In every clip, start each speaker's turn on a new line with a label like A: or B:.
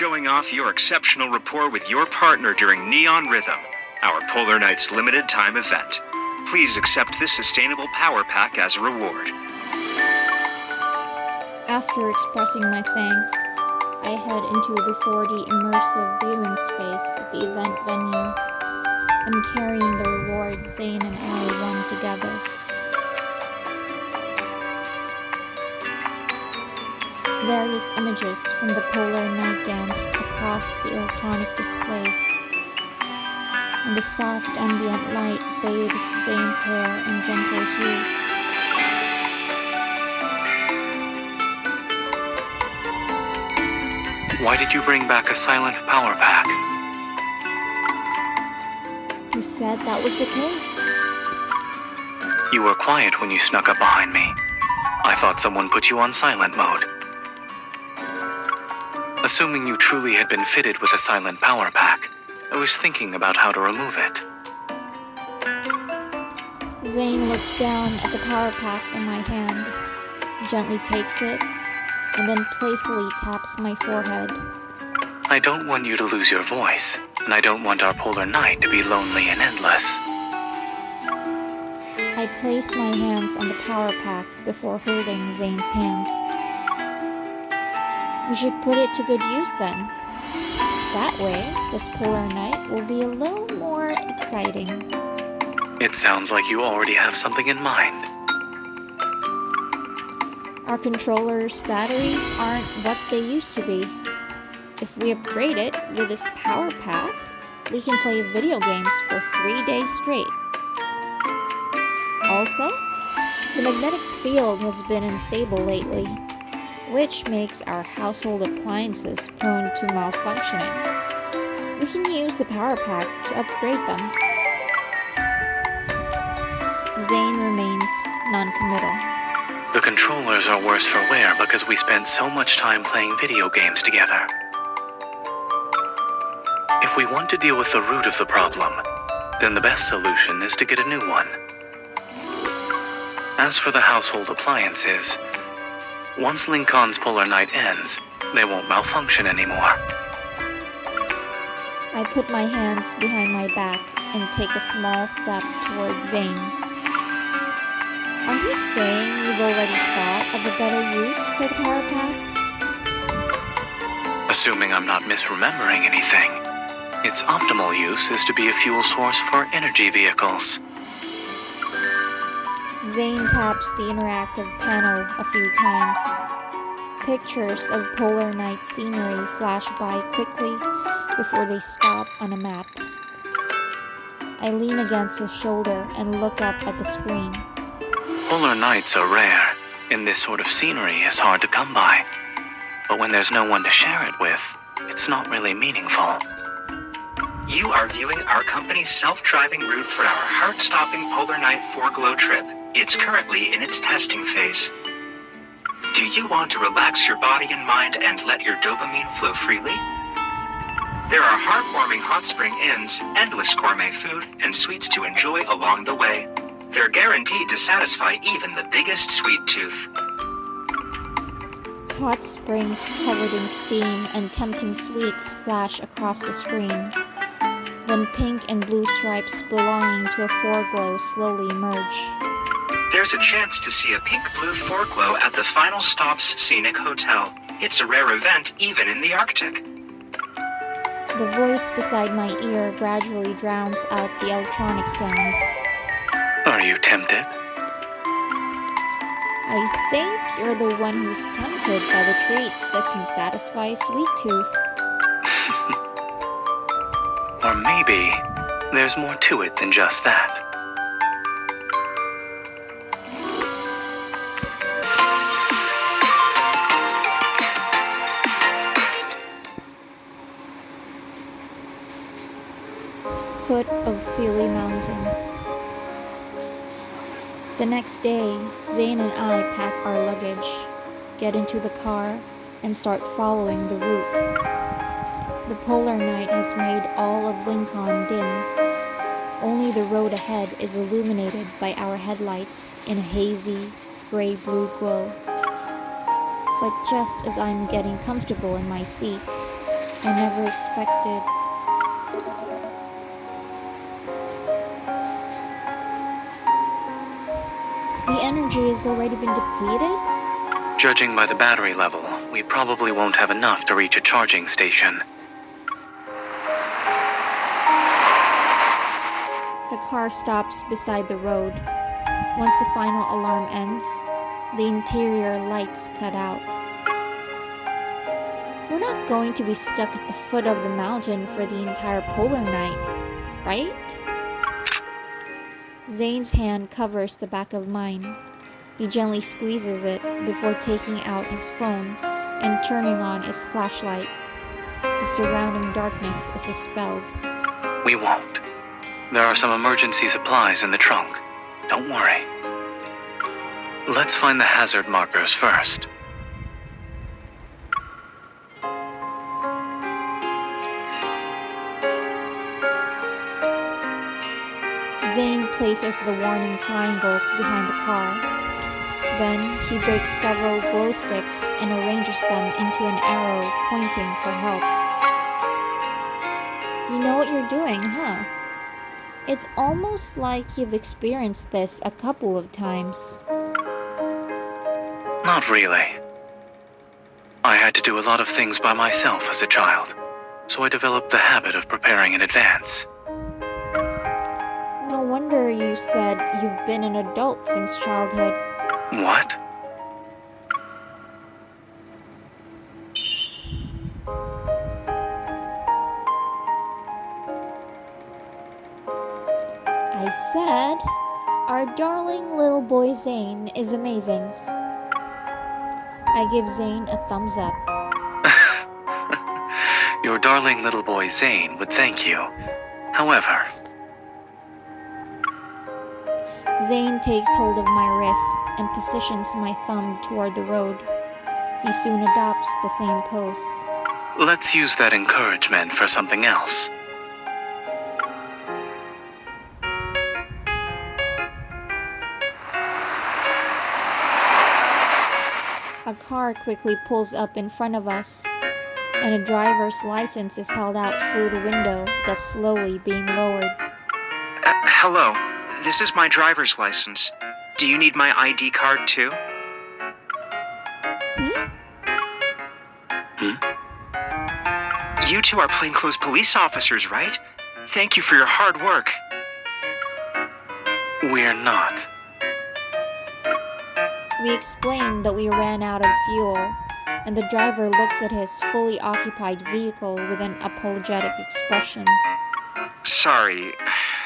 A: showing off your exceptional rapport with your partner during Neon Rhythm, our Polar Nights limited time event. Please accept this sustainable power pack as a reward.
B: After expressing my thanks, I head into the 4D immersive viewing space at the event venue. I'm carrying the reward Zayne and I won together. Various images from the Polar Night dance across the electronic displays, and the soft ambient light bathes Zayne's hair in gentle hues.
C: Why did you bring back a silent power pack?
B: You said that was the case.
C: You were quiet when you snuck up behind me. I thought someone put you on silent mode. Assuming you truly had been fitted with a silent power pack, I was thinking about how to remove it.
B: Zayne looks down at the power pack in my hand, gently takes it, and then playfully taps my forehead.
C: I don't want you to lose your voice, and I don't want our polar night to be lonely and endless.
B: I place my hands on the power pack before holding Zayne's hands. We should put it to good use then. That way, this polar night will be a little more exciting.
C: It sounds like you already have something in mind.
B: Our controller's batteries aren't what they used to be. If we upgrade it with this power pack, we can play video games for 3 days straight. Also, the magnetic field has been unstable lately, which makes our household appliances prone to malfunctioning. We can use the power pack to upgrade them. Zayne remains non-committal.
C: The controllers are worse for wear because we spent so much time playing video games together. If we want to deal with the root of the problem, then the best solution is to get a new one. As for the household appliances, once Lincoln's polar night ends, they won't malfunction anymore.
B: I put my hands behind my back and take a small step towards Zayne. Are you saying you've already thought of a better use for the power pack?
C: Assuming I'm not misremembering anything, its optimal use is to be a fuel source for energy vehicles.
B: Zayne taps the interactive panel a few times. Pictures of polar night scenery flash by quickly before they stop on a map. I lean against his shoulder and look up at the screen.
C: Polar nights are rare, and this sort of scenery is hard to come by. But when there's no one to share it with, it's not really meaningful.
A: You are viewing our company's self-driving route for our heart-stopping Polar Night 4-Glow trip. It's currently in its testing phase. Do you want to relax your body and mind and let your dopamine flow freely? There are heartwarming hot spring inns, endless gourmet food, and sweets to enjoy along the way. They're guaranteed to satisfy even the biggest sweet tooth.
B: Hot springs covered in steam and tempting sweets flash across the screen. Then pink and blue stripes belonging to a 4-Glow slowly emerge.
A: There's a chance to see a pink-blue 4-Glow at the Final Stop's Scenic Hotel. It's a rare event even in the Arctic.
B: The voice beside my ear gradually drowns out the electronic sounds.
C: Are you tempted?
B: I think you're the one who's tempted by the treats that can satisfy a sweet tooth.
C: Or maybe there's more to it than just that.
B: Foot of Feely Mountain. The next day, Zayne and I pack our luggage, get into the car, and start following the route. The polar night has made all of Lincoln dim. Only the road ahead is illuminated by our headlights in a hazy, gray-blue glow. But just as I'm getting comfortable in my seat, I never expected. The energy has already been depleted?
C: Judging by the battery level, we probably won't have enough to reach a charging station.
B: The car stops beside the road. Once the final alarm ends, the interior lights cut out. We're not going to be stuck at the foot of the mountain for the entire polar night, right? Zayne's hand covers the back of mine. He gently squeezes it before taking out his phone and turning on his flashlight. The surrounding darkness is dispelled.
C: We won't. There are some emergency supplies in the trunk. Don't worry. Let's find the hazard markers first.
B: Zayne places the warning triangles behind the car. Then he breaks several glow sticks and arranges them into an arrow pointing for help. You know what you're doing, huh? It's almost like you've experienced this a couple of times.
C: Not really. I had to do a lot of things by myself as a child, so I developed the habit of preparing in advance.
B: No wonder you said you've been an adult since childhood.
C: What?
B: I said, our darling little boy Zayne is amazing. I give Zayne a thumbs up.
C: Your darling little boy Zayne would thank you. However,
B: Zayne takes hold of my wrist and positions my thumb toward the road. He soon adopts the same pose.
C: let's use that encouragement for something else.
B: A car quickly pulls up in front of us, and a driver's license is held out through the window that's slowly being lowered.
A: Hello, this is my driver's license. Do you need my ID card too? You two are plainclothes police officers, right? Thank you for your hard work.
C: We're not.
B: We explain that we ran out of fuel, and the driver looks at his fully occupied vehicle with an apologetic expression.
A: Sorry,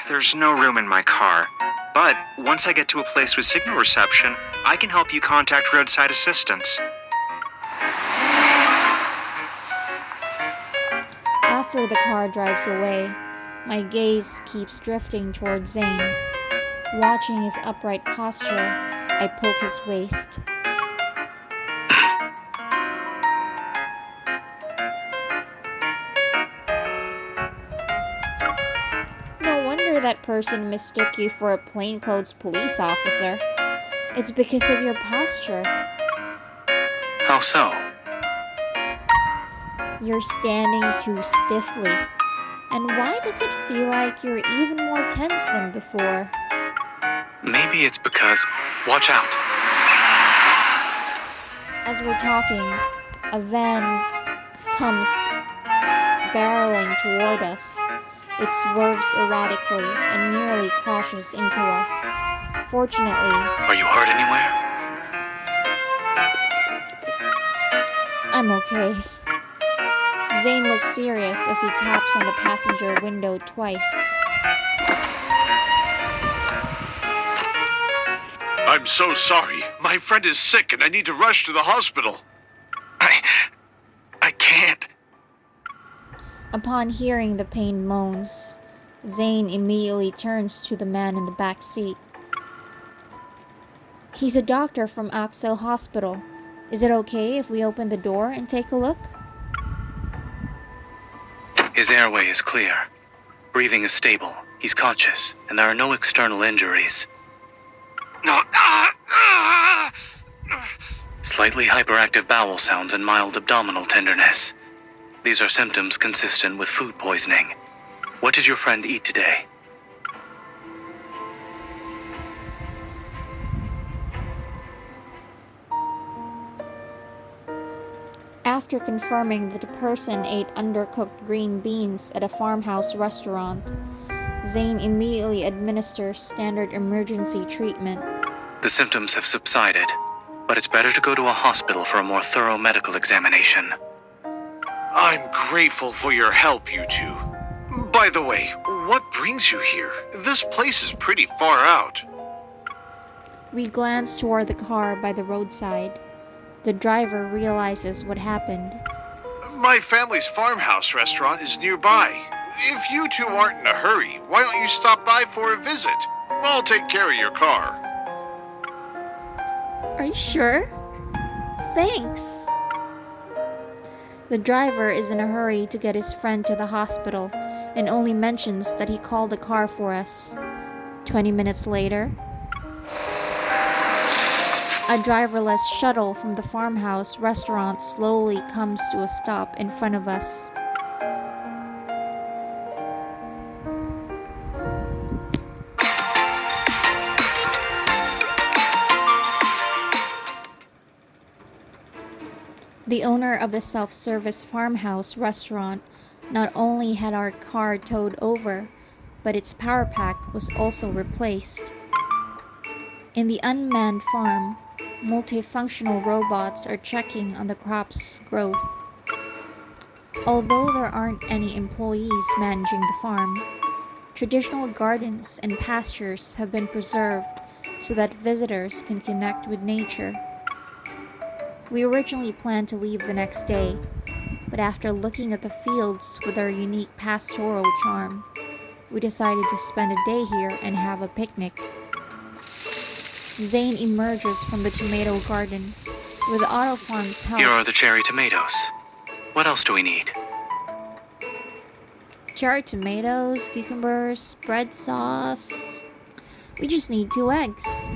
A: there's no room in my car. But once I get to a place with signal reception, I can help you contact roadside assistance.
B: After the car drives away, my gaze keeps drifting toward Zayne. Watching his upright posture, I poke his waist. No wonder that person mistook you for a plainclothes police officer. It's because of your posture.
C: How so?
B: You're standing too stiffly. And why does it feel like you're even more tense than before?
C: Maybe it's because... Watch out!
B: As we're talking, a van comes barreling toward us. It swerves erratically and nearly crashes into us. Fortunately...
C: Are you hurt anywhere?
B: I'm okay. Zayne looks serious as he taps on the passenger window twice.
D: I'm so sorry. My friend is sick and I need to rush to the hospital.
C: I can't.
B: Upon hearing the pained moans, Zayne immediately turns to the man in the back seat. He's a doctor from Axel Hospital. Is it okay if we open the door and take a look?
C: His airway is clear. Breathing is stable. He's conscious, and there are no external injuries. Slightly hyperactive bowel sounds and mild abdominal tenderness. These are symptoms consistent with food poisoning. What did your friend eat today?
B: After confirming that the person ate undercooked green beans at a farmhouse restaurant, Zayne immediately administers standard emergency treatment.
C: The symptoms have subsided, but it's better to go to a hospital for a more thorough medical examination.
D: I'm grateful for your help, you two. By the way, what brings you here? This place is pretty far out.
B: We glance toward the car by the roadside. The driver realizes what happened.
D: My family's farmhouse restaurant is nearby. If you two aren't in a hurry, why don't you stop by for a visit? I'll take care of your car.
B: Are you sure? Thanks. The driver is in a hurry to get his friend to the hospital and only mentions that he called a car for us. 20 minutes later, a driverless shuttle from the farmhouse restaurant slowly comes to a stop in front of us. The owner of the self-service farmhouse restaurant not only had our car towed over, but its power pack was also replaced. In the unmanned farm, multifunctional robots are checking on the crop's growth. Although there aren't any employees managing the farm, traditional gardens and pastures have been preserved so that visitors can connect with nature. We originally planned to leave the next day, but after looking at the fields with their unique pastoral charm, we decided to spend a day here and have a picnic. Zayne emerges from the tomato garden. With Auto Farm's help,
C: Here are the cherry tomatoes. What else do we need?
B: cherry tomatoes, cucumbers, bread sauce. We just need 2 eggs.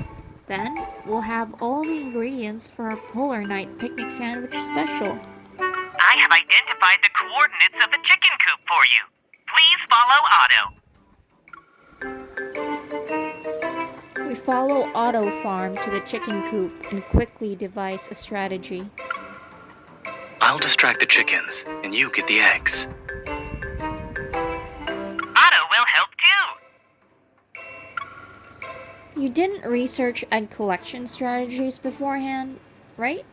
B: Then we'll have all the ingredients for our Polar Night picnic sandwich special.
E: I have identified the coordinates of the chicken coop for you. Please follow Otto.
B: We follow Auto Farm to the chicken coop and quickly devise a strategy.
C: I'll distract the chickens, and you get the eggs.
E: Otto will help too.
B: You didn't research egg collection strategies beforehand, right?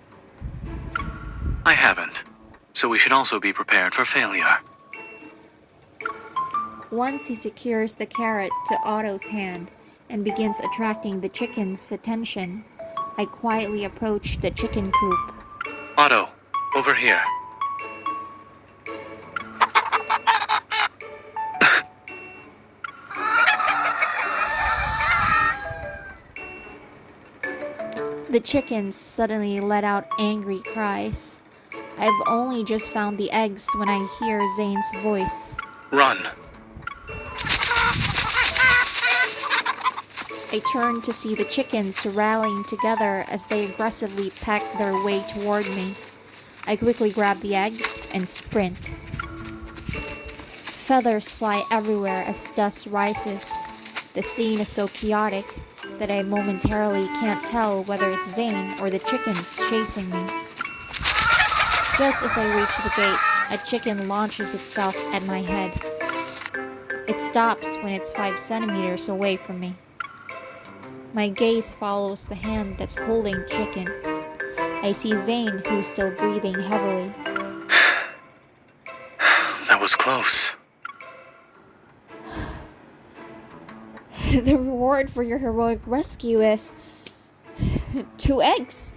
C: I haven't, so we should also be prepared for failure.
B: Once he secures the carrot to Otto's hand and begins attracting the chicken's attention, I quietly approach the chicken coop.
C: Otto, over here.
B: The chickens suddenly let out angry cries. I've only just found the eggs when I hear Zayne's voice.
C: Run.
B: I turn to see the chickens rallying together as they aggressively peck their way toward me. I quickly grab the eggs and sprint. Feathers fly everywhere as dust rises. The scene is so chaotic that I momentarily can't tell whether it's Zayne or the chickens chasing me. Just as I reach the gate, a chicken launches itself at my head. It stops when it's 5 centimeters away from me. My gaze follows the hand that's holding chicken. I see Zayne, who's still breathing heavily.
C: That was close.
B: The reward for your heroic rescue is 2 eggs.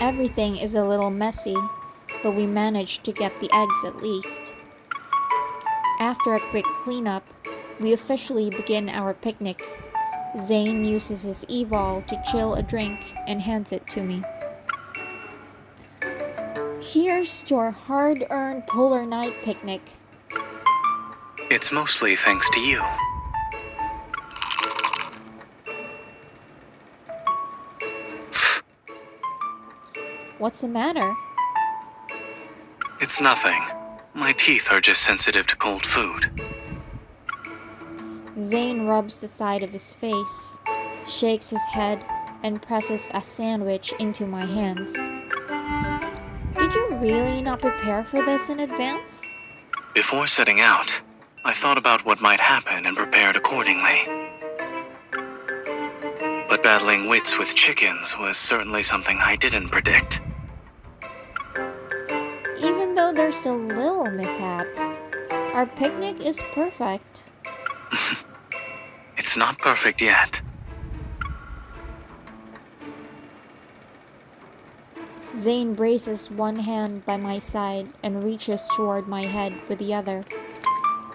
B: Everything is a little messy, but we managed to get the eggs at least. After a quick cleanup, we officially begin our picnic. Zayne uses his evol to chill a drink and hands it to me. Here's your hard-earned Polar Night picnic.
C: It's mostly thanks to you.
B: What's the matter?
C: It's nothing. My teeth are just sensitive to cold food.
B: Zayne rubs the side of his face, shakes his head, and presses a sandwich into my hands. Did you really not prepare for this in advance?
C: Before setting out, I thought about what might happen and prepared accordingly. But battling wits with chickens was certainly something I didn't predict.
B: Even though there's a little mishap, our picnic is perfect.
C: It's not perfect yet.
B: Zayne braces one hand by my side and reaches toward my head with the other.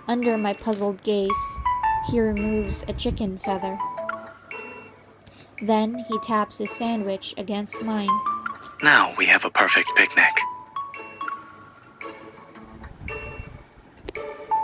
B: Under my puzzled gaze, he removes a chicken feather. Then he taps his sandwich against mine.
C: Now we have a perfect picnic.